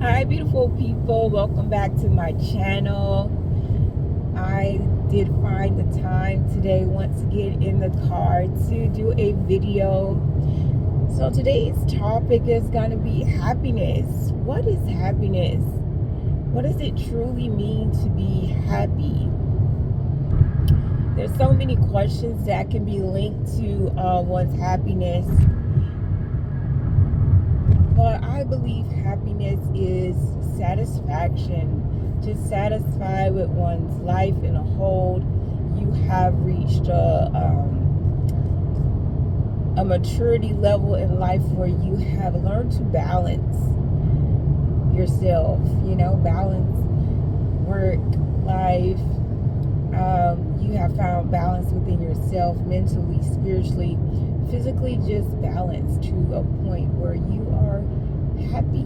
Hi, beautiful people. Welcome back to my channel. I did find the time today once again in the car to do a video. So today's topic is going to be happiness. What is happiness? What does it truly mean to be happy? There's so many questions that can be linked to one's happiness. But I believe happiness is satisfaction, just satisfied with one's life in a whole. You have reached a maturity level in life where you have learned to balance yourself, balance work, life. You have found balance within yourself, mentally, spiritually, physically, just balance to a point where you are happy.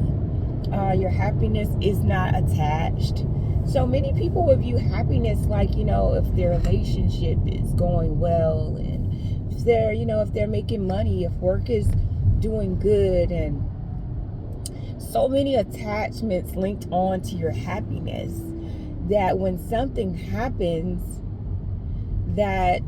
Your happiness is not attached. So many people would view happiness like, if their relationship is going well, and if they're making money, if work is doing good, and so many attachments linked on to your happiness that when something happens that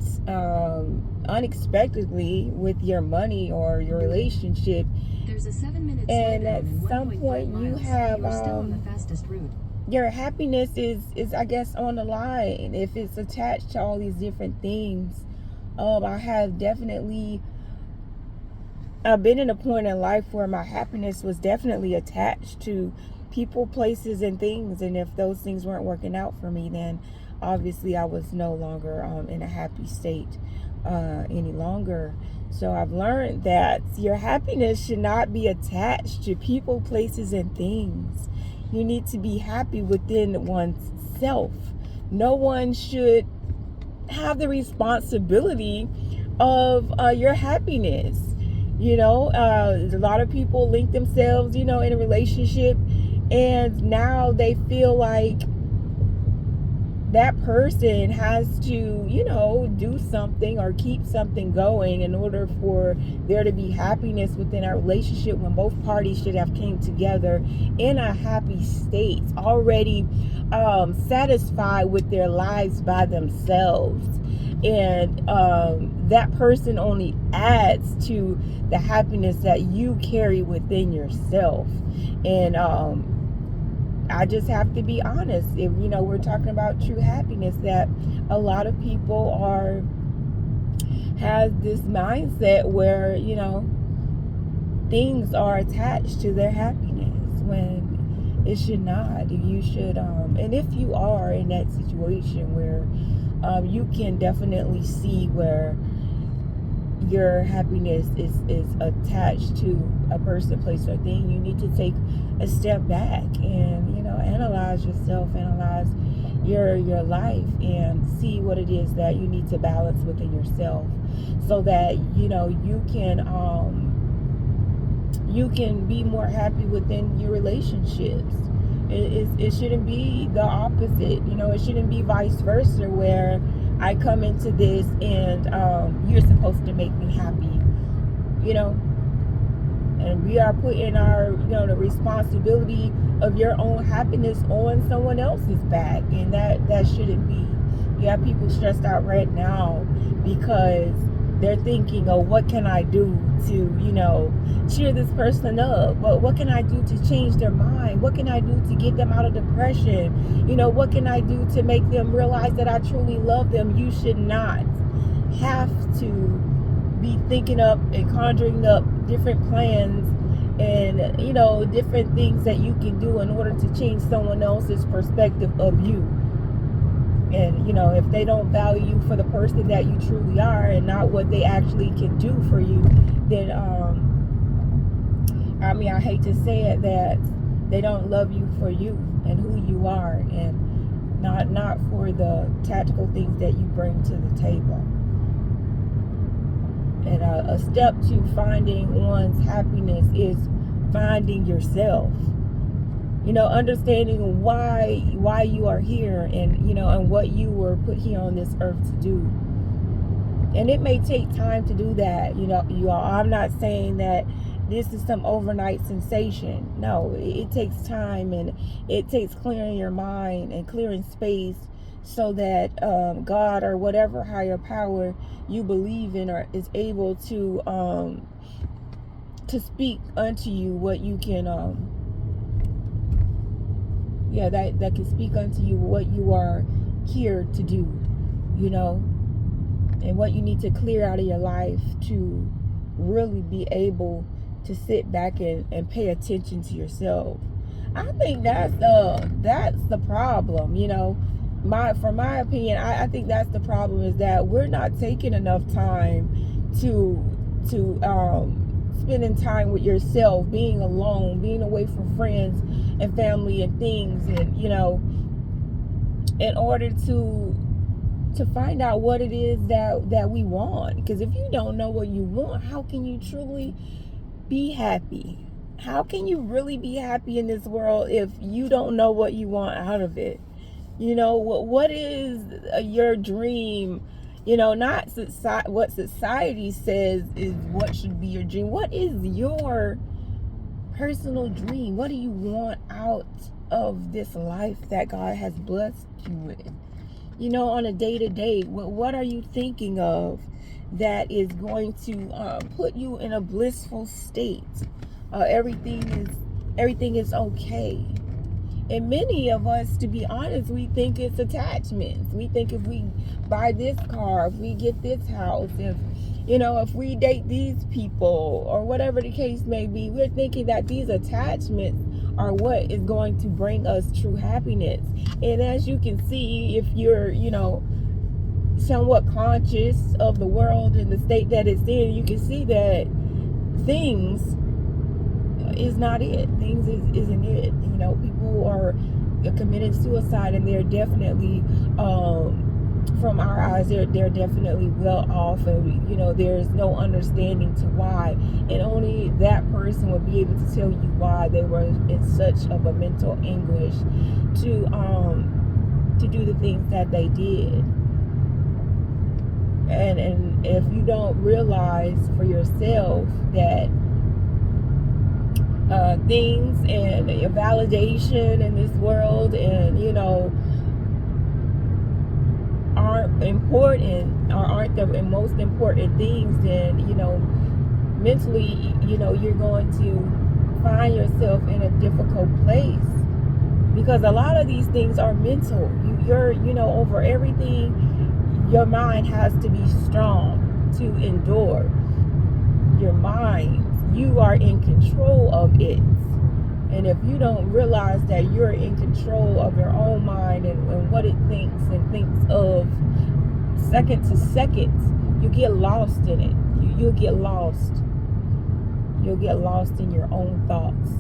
unexpectedly with your money or your relationship, there's a 7-minute and at slowdown in some 1.5 point you miles. have You are still on the fastest route. your happiness is I guess on the line if it's attached to all these different things. I have definitely been in a point in life where my happiness was definitely attached to people, places, and things, and if those things weren't working out for me, then obviously I was no longer in a happy state any longer. So I've learned that your happiness should not be attached to people, places, and things. You need to be happy within one's self. No one should have the responsibility of your happiness. A lot of people link themselves, in a relationship, and now they feel like that person has to, do something or keep something going in order for there to be happiness within our relationship, when both parties should have came together in a happy state, already satisfied with their lives by themselves. And that person only adds to the happiness that you carry within yourself. And I just have to be honest. If we're talking about true happiness, that a lot of people have this mindset where things are attached to their happiness when it should not. You should, and if you are in that situation where you can definitely see where your happiness is attached to a person, place, or thing, you need to take a step back and analyze yourself, analyze your life, and see what it is that you need to balance within yourself, so that you can be more happy within your relationships. It shouldn't be the opposite. It shouldn't be vice versa, where I come into this and you're supposed to make me happy, and we are putting our, the responsibility of your own happiness on someone else's back, and that shouldn't be. You have people stressed out right now because they're thinking, oh, what can I do to, cheer this person up? What can I do to change their mind? What can I do to get them out of depression? What can I do to make them realize that I truly love them? You should not have to be thinking up and conjuring up different plans and different things that you can do in order to change someone else's perspective of you. And if they don't value you for the person that you truly are and not what they actually can do for you, then I hate to say it, that they don't love you for you and who you are, and not for the tactical things that you bring to the table. And a step to finding one's happiness is finding yourself. Understanding why you are here, and and what you were put here on this earth to do. And it may take time to do that. You all, I'm not saying that this is some overnight sensation. No, it takes time, and it takes clearing your mind and clearing space so that God or whatever higher power you believe in or is able to speak unto you what you can that can speak unto you what you are here to do, you know, and what you need to clear out of your life to really be able to sit back and pay attention to yourself. I think that's the problem, you know. From my opinion, I think that's the problem, is that we're not taking enough time to spending time with yourself, being alone, being away from friends and family and things, and you know, in order to find out what it is that we want. Because if you don't know what you want, how can you truly be happy? How can you really be happy in this world if you don't know what you want out of it? You know, what is your dream? You know, not what society says is what should be your dream. What is your personal dream? What do you want out of this life that God has blessed you with? You know, on a day-to-day, what are you thinking of that is going to put you in a blissful state? Everything is okay. And many of us, to be honest, we think it's attachments. We think if we buy this car, if we get this house, if we date these people, or whatever the case may be, we're thinking that these attachments are what is going to bring us true happiness. And as you can see, if you're, somewhat conscious of the world and the state that it's in, you can see that things is not it. Things isn't it. You know, people are committing suicide, and they're definitely, from our eyes, they're definitely well off, and there's no understanding to why, and only that person would be able to tell you why they were in such of a mental anguish to do the things that they did. And if you don't realize for yourself that things and validation in this world, and aren't important, or aren't the most important things, then mentally you're going to find yourself in a difficult place, because a lot of these things are mental. You're over everything, your mind has to be strong to endure. Your mind, you are in control of it. And if you don't realize that you're in control of your own mind and what it thinks and thinks of second to second, you get lost in it. You'll get lost. You'll get lost in your own thoughts.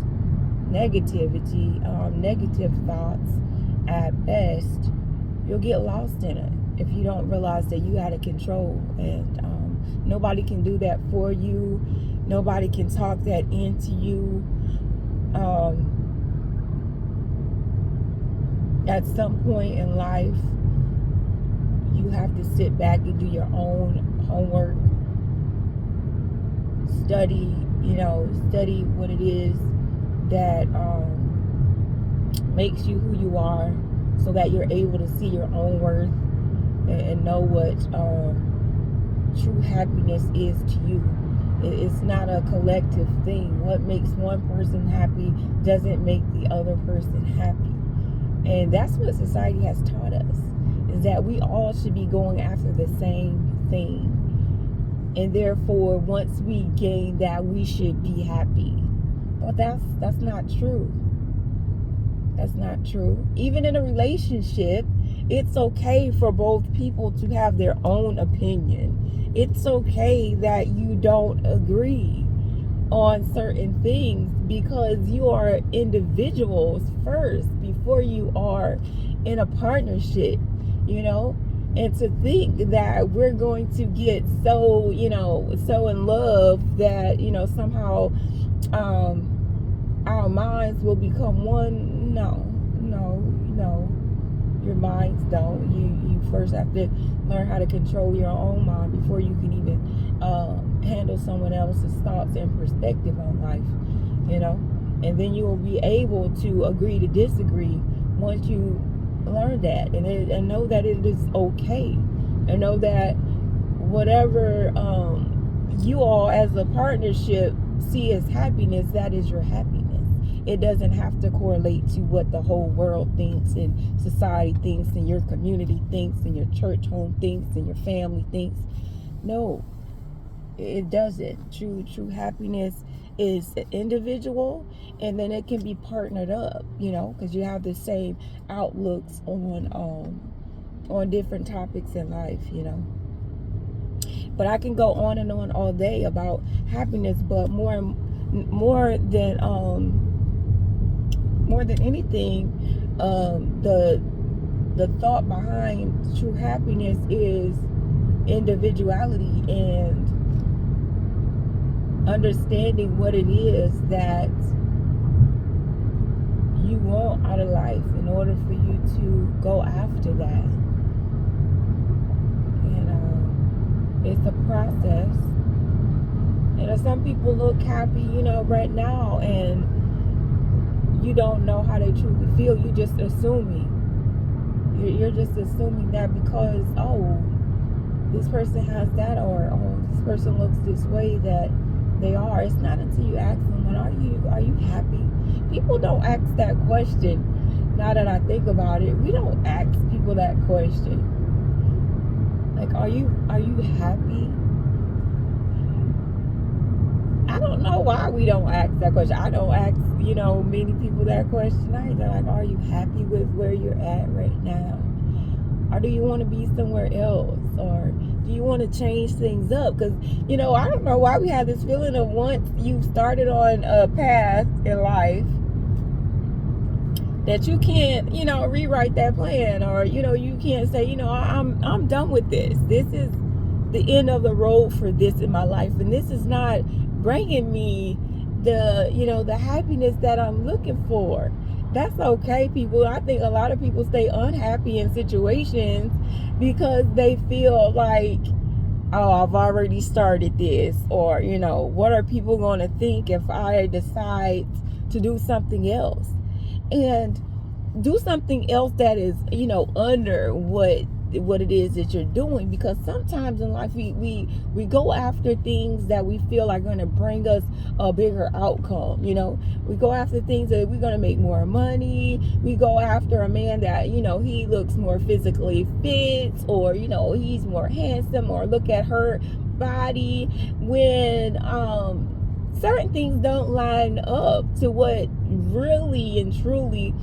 Negativity, negative thoughts at best. You'll get lost in it if you don't realize that you had a control. And nobody can do that for you. Nobody can talk that into you. At some point in life, you have to sit back and do your own homework. Study what it is that makes you who you are, so that you're able to see your own worth and know what true happiness is to you. It's not a collective thing. What makes one person happy doesn't make the other person happy. And that's what society has taught us, is that we all should be going after the same thing. And therefore, once we gain that, we should be happy. But that's not true. That's not true. Even in a relationship, it's okay for both people to have their own opinion. It's okay that you don't agree on certain things, because you are individuals first before you are in a partnership, and to think that we're going to get so in love that somehow our minds will become one. No, your minds don't. You first have to learn how to control your own mind before you can even handle someone else's thoughts and perspective on life, you know. And then you will be able to agree to disagree once you learn that, and know that it is okay, and know that whatever you all as a partnership see as happiness, that is your happiness. It doesn't have to correlate to what the whole world thinks, and society thinks, and your community thinks, and your church home thinks, and your family thinks. No, it doesn't. True happiness is individual, and then it can be partnered up, you know, because you have the same outlooks on different topics in life, you know. But I can go on and on all day about happiness, but more than anything, the thought behind true happiness is individuality, and understanding what it is that you want out of life in order for you to go after that. It's a process. And some people look happy, you know, right now, and you don't know how they truly feel. You just assuming. You're just assuming that because, oh, this person has that, or oh, this person looks this way, that they are. It's not until you ask someone, are you happy? People don't ask that question. Now that I think about it, we don't ask people that question. Like, are you happy? I don't know why we don't ask that question. I don't ask, you know, many people that question either. Like, are you happy with where you're at right now? Or do you want to be somewhere else? Or do you want to change things up? Because, you know, I don't know why we have this feeling of once you've started on a path in life, that you can't, you know, rewrite that plan, or, you know, you can't say, you know, I'm done with this. This is the end of the road for this in my life, and this is not bringing me the, you know, the happiness that I'm looking for. That's okay, people. I think a lot of people stay unhappy in situations because they feel like, oh, I've already started this, or, you know, what are people going to think if I decide to do something else? And do something else that is, you know, under what it is that you're doing. Because sometimes in life we go after things that we feel are going to bring us a bigger outcome. You know, we go after things that we're going to make more money. We go after a man that, you know, he looks more physically fit, or, you know, he's more handsome, or look at her body, when certain things don't line up to what really and truly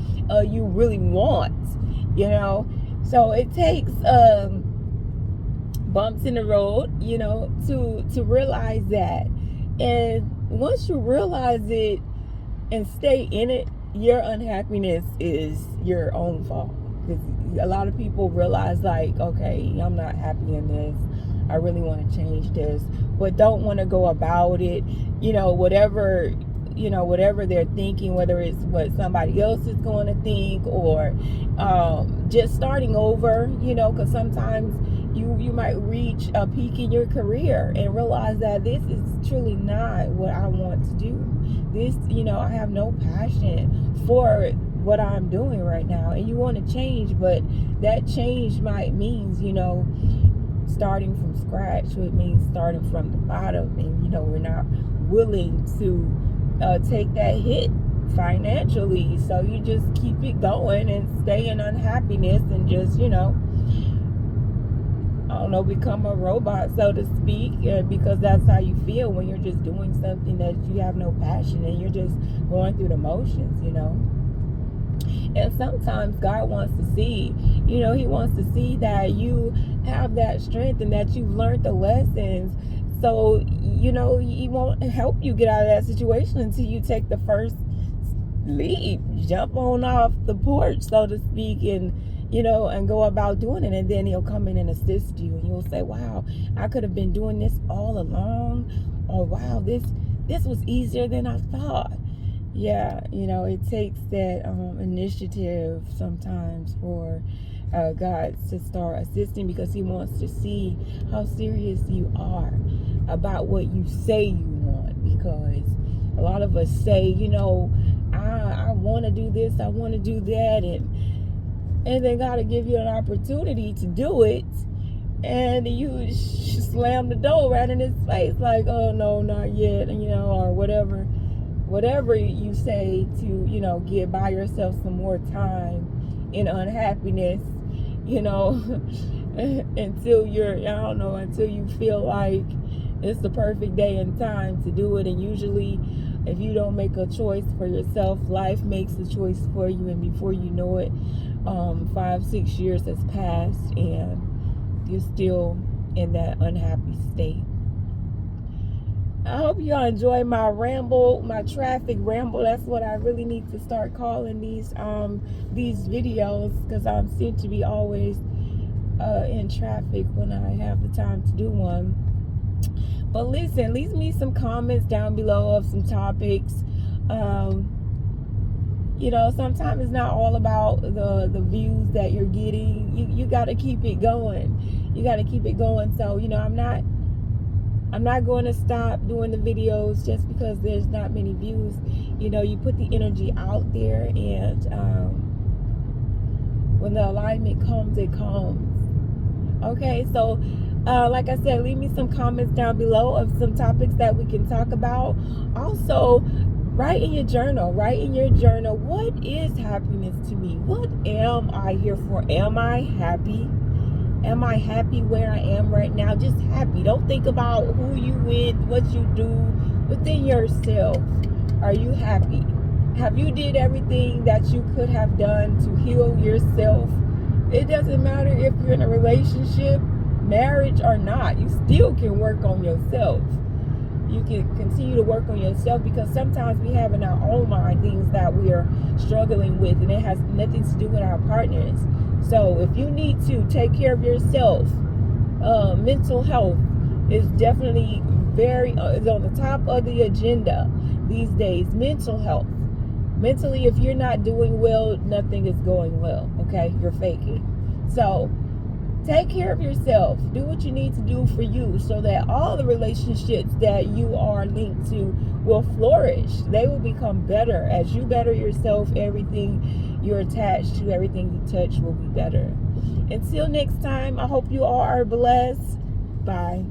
you really want, you know. So it takes bumps in the road, you know, to realize that. And once you realize it and stay in it, your unhappiness is your own fault. Because a lot of people realize, like, okay, I'm not happy in this, I really want to change this, but don't want to go about it, you know, whatever they're thinking, whether it's what somebody else is going to think, or just starting over, you know. Because sometimes you might reach a peak in your career and realize that this is truly not what I want to do. This, you know, I have no passion for what I'm doing right now, and you want to change, but that change might means, you know, starting from scratch. So it means starting from the bottom, and, you know, we're not willing to take that hit financially, so you just keep it going and stay in unhappiness, and just, you know, I don't know, become a robot, so to speak, because that's how you feel when you're just doing something that you have no passion, and you're just going through the motions, you know. And sometimes God wants to see, you know, he wants to see that you have that strength and that you've learned the lessons. So, you know, he won't help you get out of that situation until you take the first leap, jump on off the porch, so to speak, and, you know, and go about doing it. And then he'll come in and assist you, and you'll say, wow, I could have been doing this all along, or wow, this was easier than I thought. Yeah, you know, it takes that initiative sometimes for God to start assisting, because he wants to see how serious you are about what you say you want, because a lot of us say, you know, I want to do this, I want to do that, and they got to give you an opportunity to do it, and you slam the door right in his face, like, oh no, not yet, you know, or whatever you say to, you know, give by yourself some more time in unhappiness, you know, until until you feel like it's the perfect day and time to do it. And usually, if you don't make a choice for yourself, life makes a choice for you, and before you know it, 5-6 years has passed and you're still in that unhappy state. I hope y'all enjoy my ramble, my traffic ramble. That's what I really need to start calling these videos, because I seem to be always in traffic when I have the time to do one. But listen, leave me some comments down below of some topics. You know, sometimes it's not all about the views that you're getting. You got to keep it going. You got to keep it going. So, you know, I'm not going to stop doing the videos just because there's not many views. You know, you put the energy out there, and when the alignment comes, it comes. Okay, so like I said, leave me some comments down below of some topics that we can talk about. Also, write in your journal, what is happiness to me? What am I here for? Am I happy? Am I happy where I am right now? Just happy. Don't think about who you with, what you do. Within yourself, are you happy? Have you did everything that you could have done to heal yourself? It doesn't matter if you're in a relationship, marriage or not. You still can work on yourself. You can continue to work on yourself, because sometimes we have in our own mind things that we are struggling with, and it has nothing to do with our partners. So if you need to take care of yourself, mental health is definitely is on the top of the agenda these days. Mental health. Mentally, if you're not doing well, nothing is going well. Okay, you're faking. So take care of yourself. Do what you need to do for you, so that all the relationships that you are linked to will flourish. They will become better. As you better yourself, everything you're attached to, everything you touch will be better. Until next time, I hope you all are blessed. Bye.